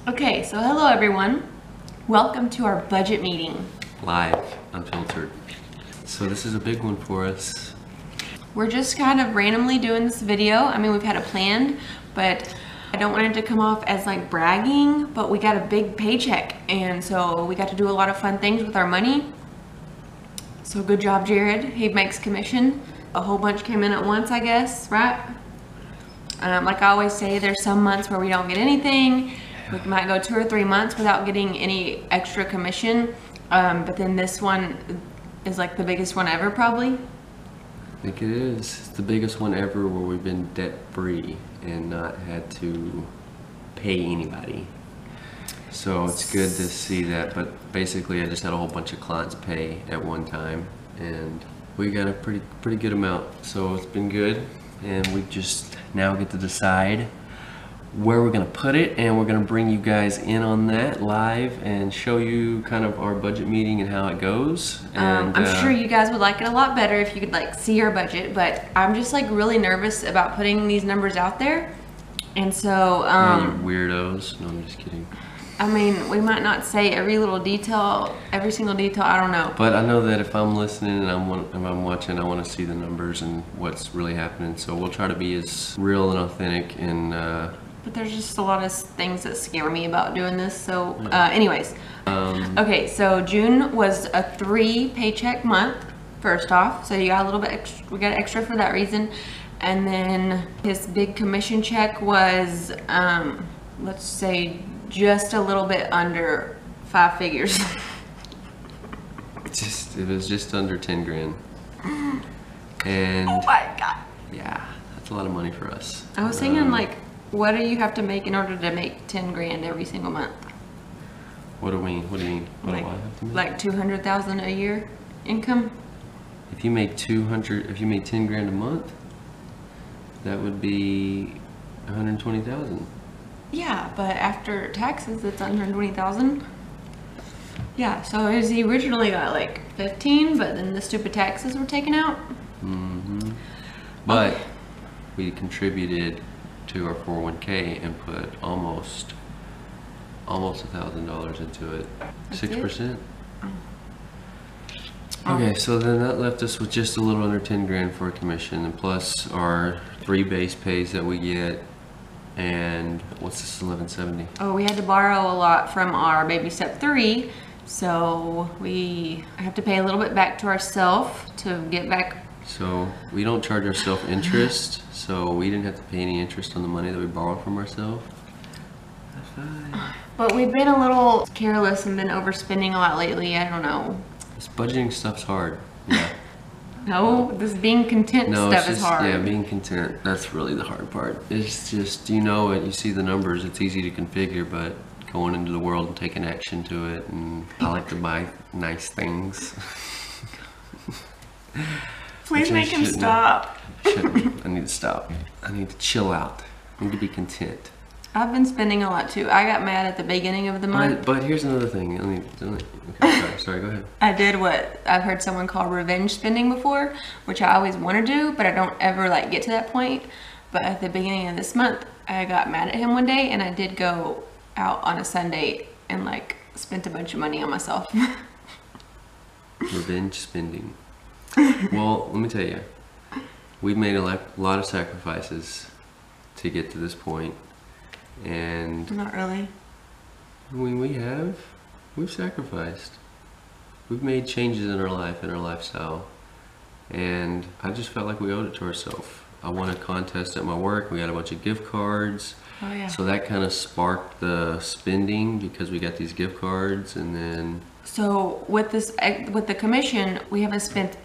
Okay, so hello everyone. Welcome to our budget meeting. Live, unfiltered. So this is a big one for us. We're just kind of randomly doing this video. I mean, we've had it planned, but I don't want it to come off as like bragging, but we got a big paycheck, and so we got to do a lot of fun things with our money. So good job, Jerod. He makes commission. A whole bunch came in at once, I guess, right? Like I always say, there's some months where we don't get anything. We might go 2 or 3 months without getting any extra commission, but then this one is like the biggest one ever, probably. I think it is. It's the biggest one ever where we've been debt-free and not had to pay anybody. So it's good to see that, but basically I just had a whole bunch of clients pay at one time, and we got a pretty good amount. So it's been good, and we just now get to decide where we're gonna put it, and we're gonna bring you guys in on that live and show you kind of our budget meeting and how it goes. And I'm sure you guys would like it a lot better if you could like see our budget, but I'm just like really nervous about putting these numbers out there. And so you weirdos. No, I'm just kidding. I mean, we might not say every little detail, every single detail, I don't know. But I know that if I'm listening and I'm watching, I want to see the numbers and what's really happening. So we'll try to be as real and authentic and but there's just a lot of things that scare me about doing this. So anyways, okay, so June was a 3 paycheck month, first off. So you got a little bit extra, we got extra for that reason. And then his big commission check was, let's say just a little bit under 5 figures. it was just under 10 grand. And oh my God. Yeah, that's a lot of money for us. I was thinking like, what do you have to make in order to make 10 grand every single month? What do you mean? What like, do I have to make? Like 200,000 a year income? If you make 10 grand a month, that would be 120,000. Yeah, but after taxes, it's 120,000. Yeah, so he originally got like 15, but then the stupid taxes were taken out. Mm-hmm. But we contributed to our 401k and put almost $1,000 into it. 6%. Okay, so then that left us with just a little under 10 grand for a commission, and plus our 3 base pays that we get. And what's this, 1170? Oh, we had to borrow a lot from our baby step 3, so we have to pay a little bit back to ourselves to get back. So we don't charge ourselves interest, so we didn't have to pay any interest on the money that we borrowed from ourselves. That's fine. But we've been a little careless and been overspending a lot lately. I don't know. This budgeting stuff's hard. Yeah. No, this being content stuff is hard. Yeah, being content, that's really the hard part. It's just, you know it, you see the numbers, it's easy to configure, but going into the world and taking action to it, and I like to buy nice things. Please make him stop. I need to stop. I need to chill out. I need to be content. I've been spending a lot too. I got mad at the beginning of the month. But here's another thing. Okay, sorry, go ahead. I did what I've heard someone call revenge spending before, which I always want to do, but I don't ever like get to that point. But at the beginning of this month, I got mad at him one day, and I did go out on a Sunday and like spent a bunch of money on myself. Revenge spending. Well, let me tell you, we've made a lot of sacrifices to get to this point, and not really. I mean, we've sacrificed. We've made changes in our life and our lifestyle, and I just felt like we owed it to ourselves. I won a contest at my work. We got a bunch of gift cards. Oh yeah. So that kind of sparked the spending because we got these gift cards, and then. So with the commission, we haven't spent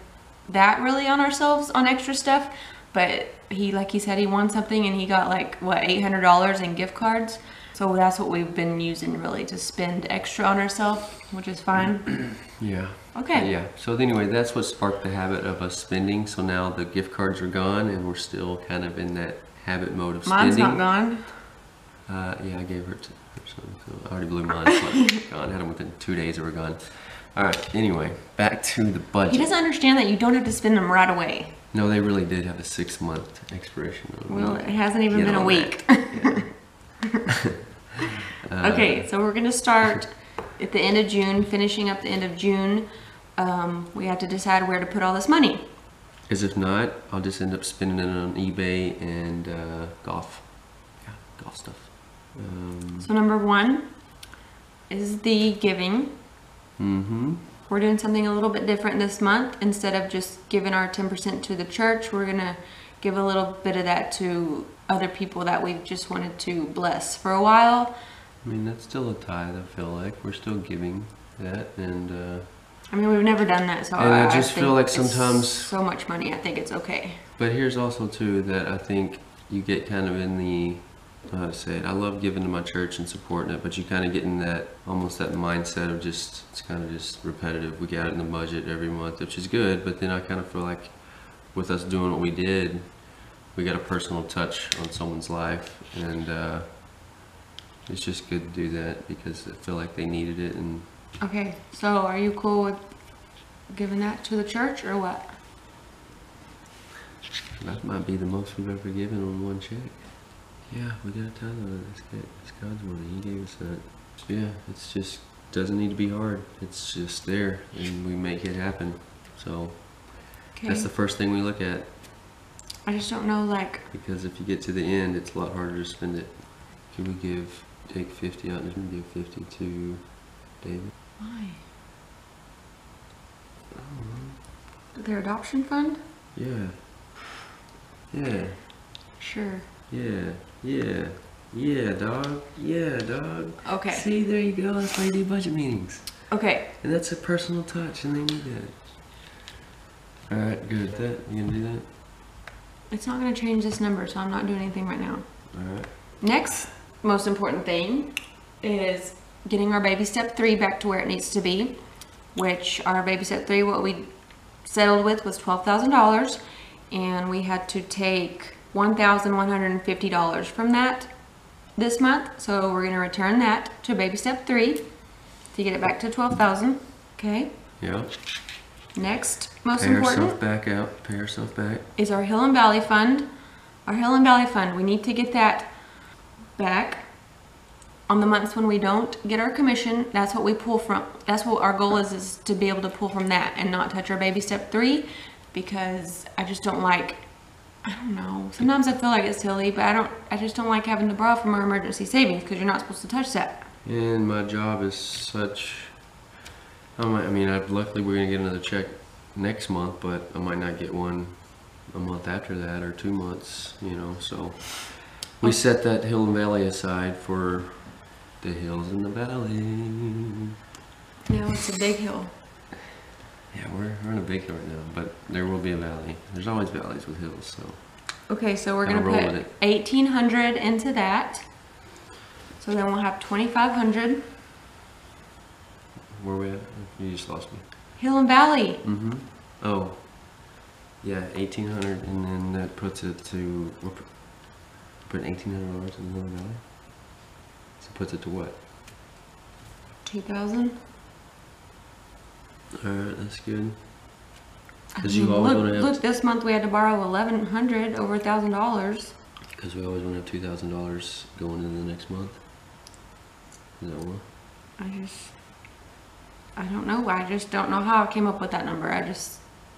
that really on ourselves on extra stuff, but like he said, he won something and he got like what, $800 in gift cards. So that's what we've been using really to spend extra on ourselves, which is fine. Yeah. Okay. Yeah. So anyway, that's what sparked the habit of us spending. So now the gift cards are gone, and we're still kind of in that habit mode of spending. Mine's not gone. Yeah, I gave her to her, so I already blew mine. It's gone. Had them within 2 days. They were gone. All right. Anyway, back to the budget. He doesn't understand that you don't have to spend them right away. No, they really did have a 6-month expiration. Well, it hasn't even been a week. Yeah. Okay, so we're gonna start at the end of June, finishing up the end of June. We have to decide where to put all this money. Because if not, I'll just end up spending it on eBay and golf. Yeah, golf stuff. So number one is the giving. Mm-hmm. We're doing something a little bit different this month. Instead of just giving our 10% to the church, we're gonna give a little bit of that to other people that we've just wanted to bless for a while. I mean, that's still a tithe, I feel like. We're still giving that, and I mean, we've never done that, so and I just think feel like it's sometimes... so much money, I think it's okay. But here's also, too, that I think you get kind of in the... I don't know how to say it. I love giving to my church and supporting it, but you kind of get in that, almost that mindset of just, it's kind of just repetitive. We got it in the budget every month, which is good, but then I kind of feel like with us doing what we did, we got a personal touch on someone's life, and it's just good to do that because I feel like they needed it. And Okay, so are you cool with giving that to the church or what? that might be the most we've ever given on one check. Yeah, we got a ton of it. It's God's money. He gave us that. Yeah, it's just doesn't need to be hard. It's just there, and we make it happen. So Okay. that's the first thing we look at. I just don't know, like, Because if you get to the end, it's a lot harder to spend it. Can we take 50 out and just give 50 to David? why? Their adoption fund? Yeah. Yeah. Sure. Yeah. Yeah. Yeah, dog. Yeah, dog. Okay. See, there you go. That's why you do budget meetings. Okay. And that's a personal touch, and they need that. Alright, good. You gonna do that? It's not going to change this number, so I'm not doing anything right now. Alright. Next most important thing is getting our baby step 3 back to where it needs to be, which our baby step 3, what we settled with was $12,000, and we had to take $1,150 from that this month. So we're going to return that to baby step 3 to get it back to $12,000. Okay. Yeah. Next most Pay important ourselves back out. Pay ourselves back. is our Hill and Valley Fund. Our Hill and Valley Fund, we need to get that back on the months when we don't get our commission. That's what we pull from. That's what our goal is to be able to pull from that and not touch our baby step 3, because I just don't like, I don't know, sometimes I feel like it's silly, but I just don't like having to borrow from our emergency savings, because you're not supposed to touch that. And my job is such... luckily we're going to get another check next month, but I might not get one a month after that or 2 months, so we set that Hill and Valley aside for the hills and the valley. No, it's a big hill. Yeah, we're in a big hill right now, but there will be a valley. There's always valleys with hills, so. Okay, so we're Gotta gonna roll put with it. 1,800 into that. So then we'll have 2,500. Where we at? You just lost me. Hill and Valley. Mm-hmm. Oh. Yeah, 1,800, and then that puts it to, we're putting $1,800 in the Hill and Valley? So it puts it to what? 2,000. Alright, that's good. I Because you mean, always want to have... look, this month we had to borrow 1,100, over $1,000. Because we always want to have $2,000 going into the next month. Is that what? I don't know. I just don't know how I came up with that number.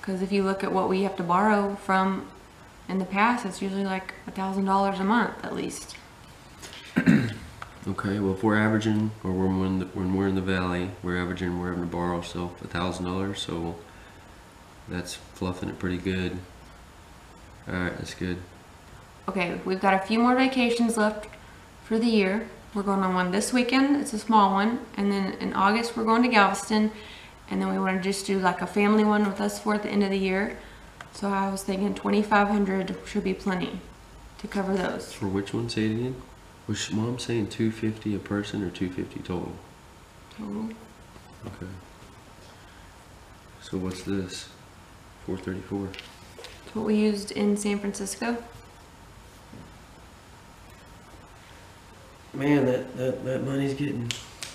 Because if you look at what we have to borrow from in the past, it's usually like $1,000 a month at least. Okay, well, if we're averaging, or when we're in the valley, we're having to borrow ourselves $1,000, so that's fluffing it pretty good. Alright, that's good. Okay, we've got a few more vacations left for the year. We're going on one this weekend. It's a small one. And then in August, we're going to Galveston. And then we want to just do like a family one with us for at the end of the year. So I was thinking 2,500 should be plenty to cover those. For which one? Say it again. Was Mom saying $250 a person or $250 total? Total. Okay. So what's this? $434. That's what we used in San Francisco. Man, that money's getting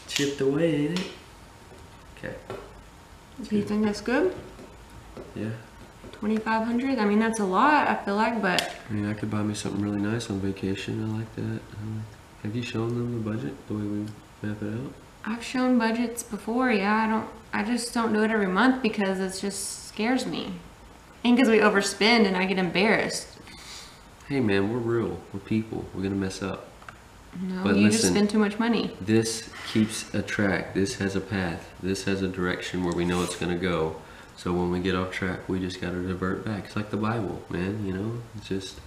chipped away, ain't it? Okay. Do you think that's good? Yeah. 2,500? I mean, that's a lot, I feel like, but I mean, I could buy me something really nice on vacation. I like that. Have you shown them the budget, the way we map it out? I've shown budgets before, yeah. I just don't do it every month because it just scares me. And because we overspend and I get embarrassed. Hey man, we're real. We're people. We're gonna mess up. No, But you listen, just spend too much money. This keeps a track. This has a path. This has a direction where we know it's gonna go. So when we get off track, we just gotta revert back. It's like the Bible, man. You know, it's just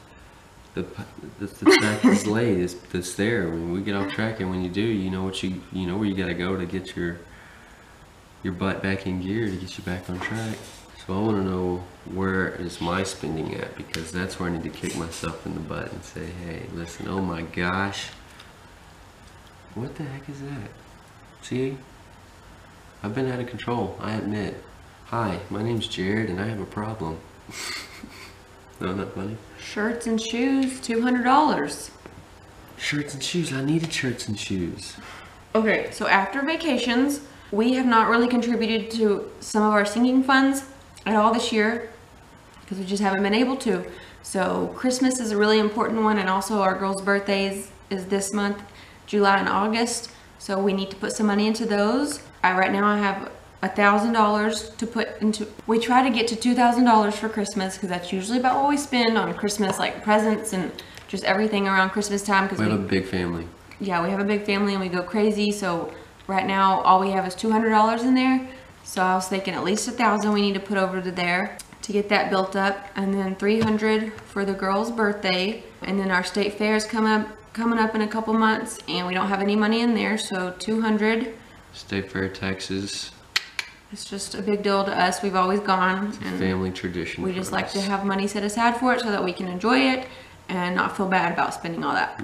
the track is laid. It's there. When we get off track, and when you do, you know what you know where you gotta go to get your butt back in gear to get you back on track. So I want to know, where is my spending at, because that's where I need to kick myself in the butt and say, hey, listen, oh my gosh, what the heck is that? See, I've been out of control, I admit. Hi, my name's Jerod and I have a problem. No, not funny? Shirts and shoes, $200. Shirts and shoes, I needed shirts and shoes. Okay, so after vacations, we have not really contributed to some of our singing funds at all this year because we just haven't been able to. So Christmas is a really important one, and also our girls' birthdays is this month, July and August. So we need to put some money into those. Right now I have $1,000 to put into. We try to get to $2,000 for Christmas because that's usually about what we spend on Christmas, like presents and just everything around Christmas time. Because we have a big family. Yeah, we have a big family and we go crazy. So right now all we have is $200 in there. So I was thinking at least $1,000 we need to put over to there to get that built up, and then $300 for the girl's birthday, and then our state fair is coming up in a couple months, and we don't have any money in there, so $200. State fair taxes. It's just a big deal to us. We've always gone. It's a family tradition. We just like to have money set aside for it so that we can enjoy it and not feel bad about spending all that.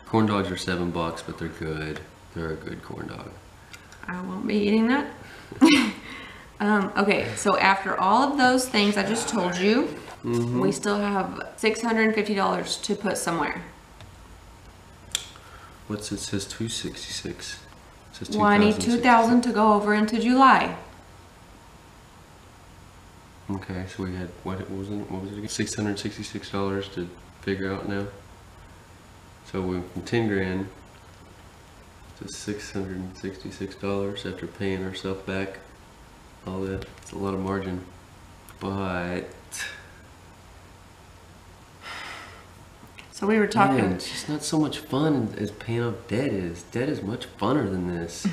Corn dogs are $7, but they're good. They're a good corn dog. I won't be eating that. Okay, so after all of those things I just told you, we still have $650 to put somewhere. What's it says? 266. It says well, I need $2,000 to go over into July. Okay, so we had what was it again? $666 to figure out now. So we went from 10 grand to $666 after paying ourselves back all that. It's a lot of margin, but so we were talking. Man, it's just not so much fun as paying off debt is. Debt is much funner than this.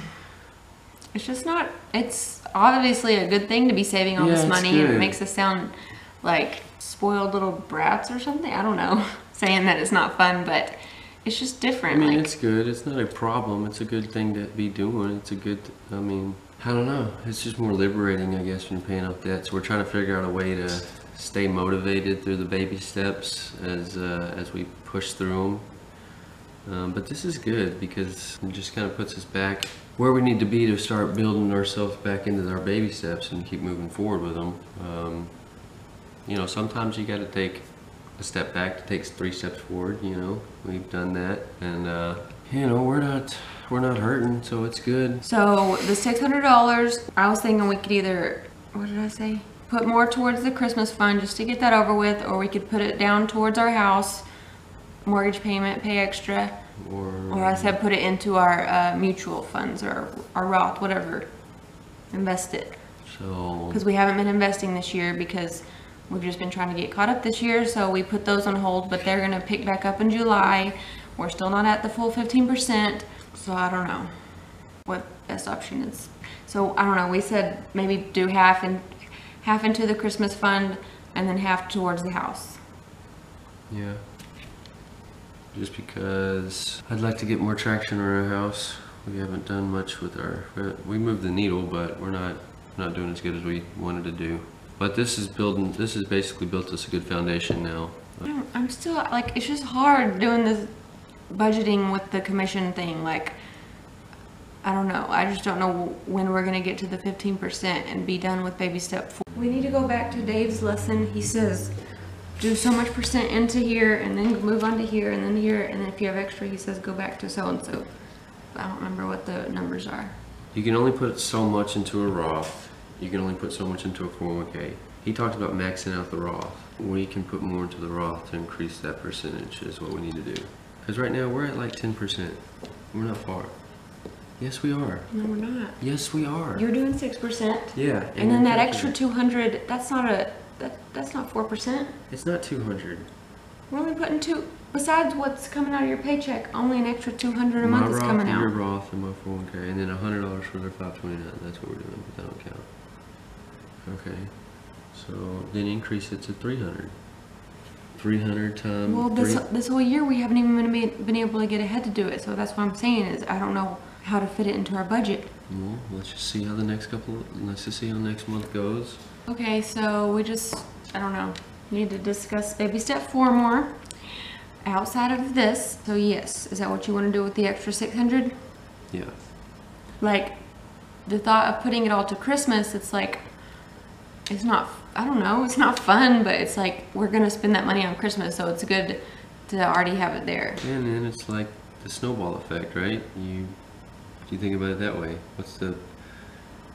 It's just not. It's obviously a good thing to be saving all this money, and it makes us sound like spoiled little brats or something. I don't know, saying that it's not fun, but it's just different. I mean, it's good. It's not a problem. It's a good thing to be doing. It's a good, I mean, I don't know. It's just more liberating, I guess, when you're paying off debt. So we're trying to figure out a way to stay motivated through the baby steps as we push through them. But this is good because it just kind of puts us back where we need to be to start building ourselves back into our baby steps and keep moving forward with them. You know, sometimes you got to take a step back to take 3 steps forward. You know, we've done that, and you know, we're not hurting, so it's good. So the $600, I was thinking we could either, what did I say? Put more towards the Christmas fund just to get that over with, or we could put it down towards our house, mortgage payment, pay extra, or I said put it into our mutual funds or our Roth, whatever, invest it. So because we haven't been investing this year because we've just been trying to get caught up this year, so we put those on hold, but they're gonna pick back up in July. We're still not at the full 15%, so I don't know what best option is. So I don't know, we said maybe do half into the Christmas fund and then half towards the house. Yeah. Just because I'd like to get more traction on our house. We haven't done much with we moved the needle, but we're not doing as good as we wanted to do. But this is basically built us a good foundation now. I'm still, like, it's just hard doing this budgeting with the commission thing. Like, I don't know. I just don't know when we're going to get to the 15% and be done with baby step 4. We need to go back to Dave's lesson. He says, do so much percent into here and then move on to here and then here. And then if you have extra, he says, go back to so-and-so. I don't remember what the numbers are. You can only put so much into a Roth. You can only put so much into a 401k. He talked about maxing out the Roth. We can put more into the Roth to increase that percentage is what we need to do. Because right now we're at like 10%. We're not far. Yes, we are. No, we're not. Yes, we are. You're doing 6%. Yeah. And then that extra 200, that's not 4%. It's not 200. We're only putting besides what's coming out of your paycheck, only an extra 200 a month is coming out. Your Roth and my 401k, and then $100 for their 529. That's what we're doing, but that don't count. Okay. So then increase it to 300. 300 times. Well, this whole year we haven't even been able to get ahead to do it. So that's what I'm saying is I don't know how to fit it into our budget. Well, let's just see how let's just see how next month goes. Okay, so I don't know, need to discuss baby step 4 more outside of this. So yes, is that what you want to do with the extra 600? Yeah. Like the thought of putting it all to Christmas, it's like, it's not, I don't know, it's not fun, but it's like we're going to spend that money on Christmas, so it's good to already have it there. And then it's like the snowball effect, right? You think about it that way.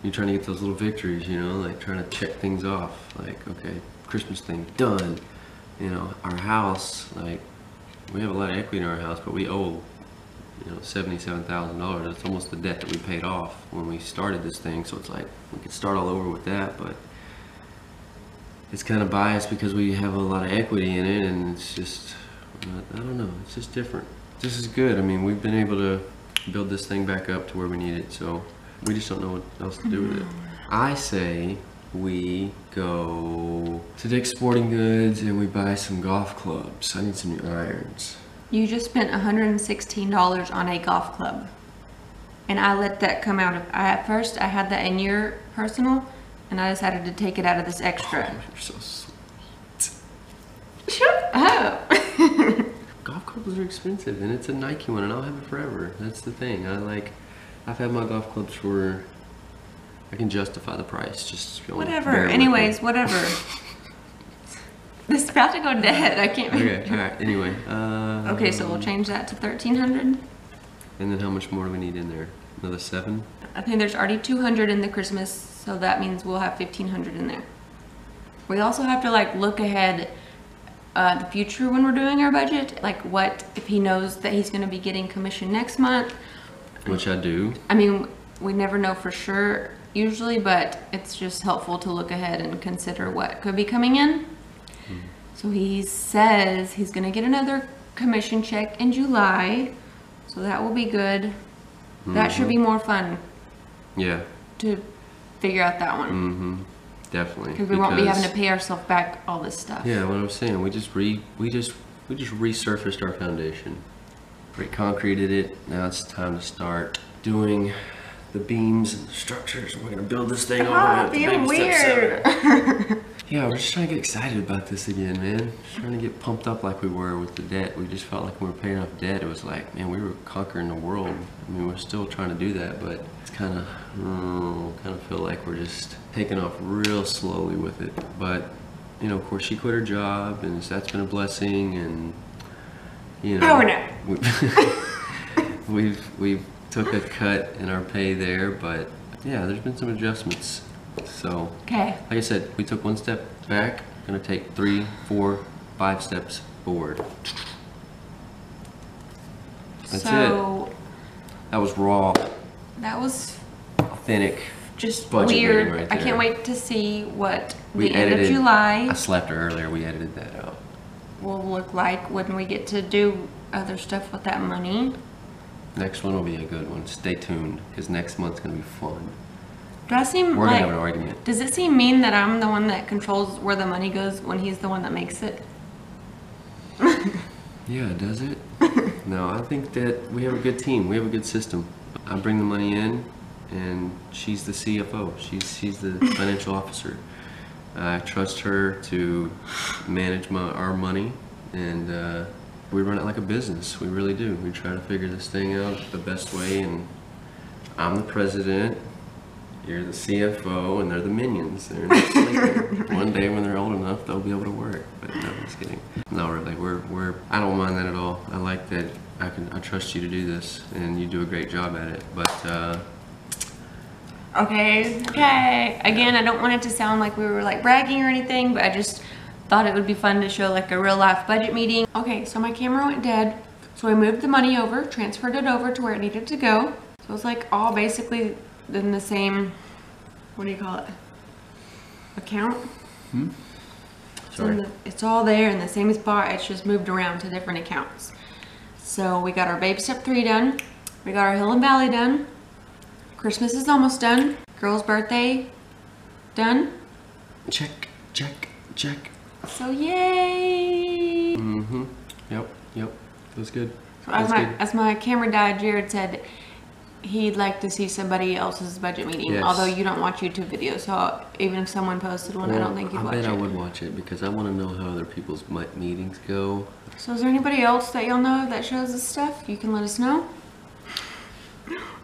You're trying to get those little victories, you know, like trying to check things off. Like, okay, Christmas thing done. You know, our house, like, we have a lot of equity in our house, but we owe, you know, $77,000. It's almost the debt that we paid off when we started this thing. So it's like we could start all over with that, but it's kind of biased because we have a lot of equity in it, and it's just, I don't know, it's just different. This is good. I mean, we've been able to build this thing back up to where we need it, so we just don't know what else to do with it. I say we go to Dick's Sporting Goods and we buy some golf clubs. I need some new irons. You just spent $116 on a golf club, and I let that come out of, at first I had that in your personal, and I decided to take it out of this extra. Oh, you're so sweet. Shut up. Golf clubs are expensive, and it's a Nike one, and I'll have it forever. That's the thing. I've had my golf clubs for, I can justify the price. Just whatever. Anyways, whatever. This is about to go dead. I can't. Okay. All right. Anyway. Okay, so we'll change that to 1,300. And then how much more do we need in there? Another 7? I think there's already 200 in the Christmas, so that means we'll have 1,500 in there. We also have to like look ahead. The future when we're doing our budget, like what if he knows that he's going to be getting commission next month, which I do. I mean, we never know for sure usually, but it's just helpful to look ahead and consider what could be coming in. So he says he's going to get another commission check in July, so that will be good. That should be more fun. Yeah. To figure out that one. Definitely. Because we won't be having to pay ourselves back all this stuff. Yeah, what I was saying, we just resurfaced our foundation. Reconcreted it. Now it's time to start doing the beams and the structures. We're gonna build this thing all the way up to being weird. Yeah, we're just trying to get excited about this again, man. Just trying to get pumped up like we were with the debt. We just felt like we were paying off debt. It was like, man, we were conquering the world. I mean, we're still trying to do that, but it's kind of feel like we're just taking off real slowly with it. But, you know, of course, she quit her job, and that's been a blessing, and, you know. Oh, no. We've took a cut in our pay there, but, yeah, there's been some adjustments. So, okay. Like I said, we took one step back, gonna take 3, 4, 5 steps forward. That's it. That was raw. That was authentic. Just budget weird. Right there. I can't wait to see what we the end of July. I slapped her earlier. We edited that out. Will look like when we get to do other stuff with that money. Next one will be a good one. Stay tuned, because next month's gonna be fun. Do I seem We're like, gonna have an argument. Does it seem mean that I'm the one that controls where the money goes when he's the one that makes it? Yeah, does it? No, I think that we have a good team. We have a good system. I bring the money in, and she's the CFO. She's the financial officer. I trust her to manage our money, and we run it like a business. We really do. We try to figure this thing out the best way, and I'm the president. You're the CFO, and they're the minions. They're not sleeping. One day when they're old enough, they'll be able to work. But no, I'm just kidding. No, really, I don't mind that at all. I like that. I trust you to do this, and you do a great job at it. But okay. Again, I don't want it to sound like we were like bragging or anything, but I just thought it would be fun to show like a real life budget meeting. Okay, so my camera went dead, So we moved the money over, transferred it over to where it needed to go. So it's like all basically in the same, what do you call it? Account? Sorry. It's all there in the same spot. It's just moved around to different accounts. So we got our Baby Step 3 done. We got our Hill and Valley done. Christmas is almost done. Girl's birthday done. Check, check, check. So yay! Yep. Feels good. So as my camera guy Jerod said, he'd like to see somebody else's budget meeting. Yes. Although you don't watch YouTube videos, so even if someone posted one, I don't think you'd watch it. I bet I would watch it because I want to know how other people's meetings go. So is there anybody else that y'all know that shows this stuff? You can let us know.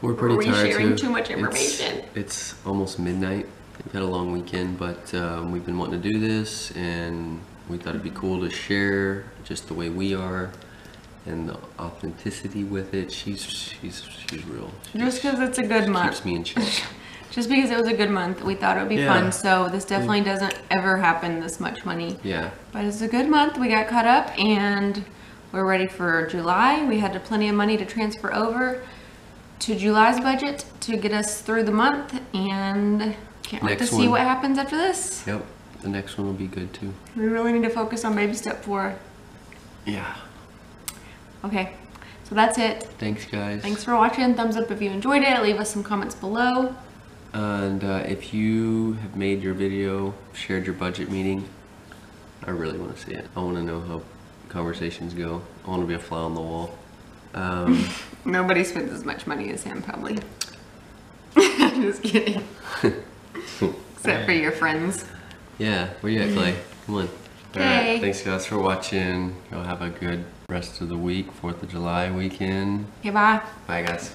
We're pretty Are we tired sharing too. too much information? It's almost midnight. We've had a long weekend, but we've been wanting to do this, and we thought it'd be cool to share just the way we are and the authenticity with it. She's real. Just because it's a good month. Keeps me in check. Just because it was a good month, we thought it would be fun. So this definitely doesn't ever happen this much money. Yeah. But it's a good month. We got caught up and we're ready for July. We had plenty of money to transfer over to July's budget to get us through the month, and can't wait to see what happens after this. Yep. The next one will be good too. We really need to focus on Baby Step 4. Yeah. Okay. So that's it. Thanks, guys. Thanks for watching. Thumbs up if you enjoyed it. Leave us some comments below. And if you have made your video, shared your budget meeting, I really want to see it. I want to know how conversations go. I want to be a fly on the wall. Nobody spends as much money as him, probably. I'm just kidding. Except for your friends. Yeah, where you at, Clay? Come on. Okay. Alright, thanks guys for watching. Y'all have a good rest of the week, 4th of July weekend. Okay, bye. Bye guys.